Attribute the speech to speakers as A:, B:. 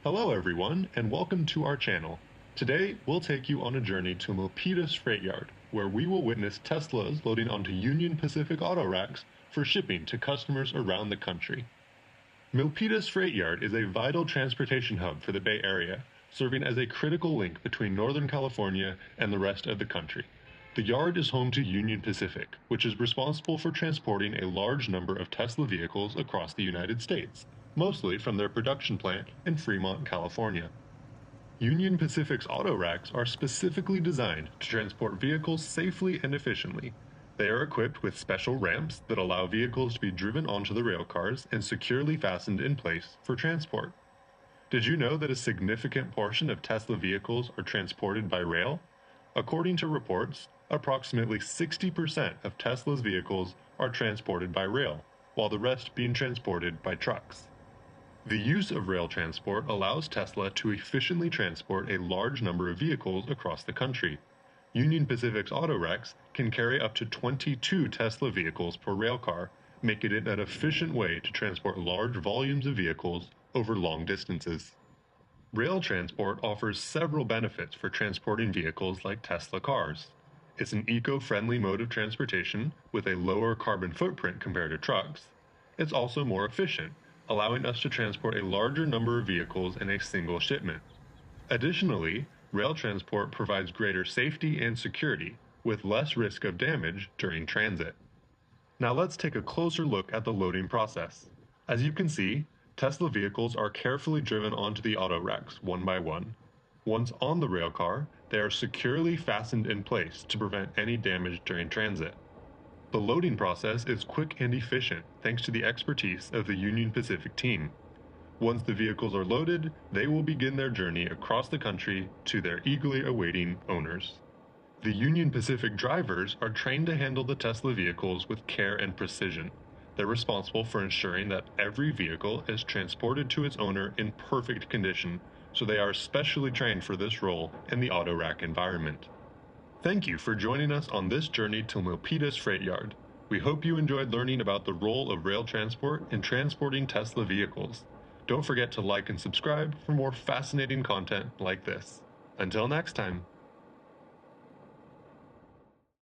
A: Hello everyone, and welcome to our channel. Today, we'll take you on a journey to Milpitas Freight Yard, where we will witness Teslas loading onto Union Pacific autoracks for shipping to customers around the country. Milpitas Freight Yard is a vital transportation hub for the Bay Area, serving as a critical link between Northern California and the rest of the country. The yard is home to Union Pacific, which is responsible for transporting a large number of Tesla vehicles across the United States, mostly from their production plant in Fremont, California. Union Pacific's autoracks are specifically designed to transport vehicles safely and efficiently. They are equipped with special ramps that allow vehicles to be driven onto the rail cars and securely fastened in place for transport. Did you know that a significant portion of Tesla vehicles are transported by rail? According to reports, approximately 60% of Tesla's vehicles are transported by rail, while the rest being transported by trucks. The use of rail transport allows Tesla to efficiently transport a large number of vehicles across the country. Union Pacific's autoracks can carry up to 22 Tesla vehicles per railcar, making it an efficient way to transport large volumes of vehicles over long distances. Rail transport offers several benefits for transporting vehicles like Tesla cars. It's an eco-friendly mode of transportation with a lower carbon footprint compared to trucks. It's also more efficient, allowing us to transport a larger number of vehicles in a single shipment. Additionally, rail transport provides greater safety and security, with less risk of damage during transit. Now let's take a closer look at the loading process. As you can see, Tesla vehicles are carefully driven onto the autoracks one by one. Once on the railcar, they are securely fastened in place to prevent any damage during transit. The loading process is quick and efficient thanks to the expertise of the Union Pacific team. Once the vehicles are loaded, they will begin their journey across the country to their eagerly awaiting owners. The Union Pacific drivers are trained to handle the Tesla vehicles with care and precision. They're responsible for ensuring that every vehicle is transported to its owner in perfect condition, so they are specially trained for this role in the autorack environment. Thank you for joining us on this journey to Milpitas Freight Yard. We hope you enjoyed learning about the role of rail transport in transporting Tesla vehicles. Don't forget to like and subscribe for more fascinating content like this. Until next time.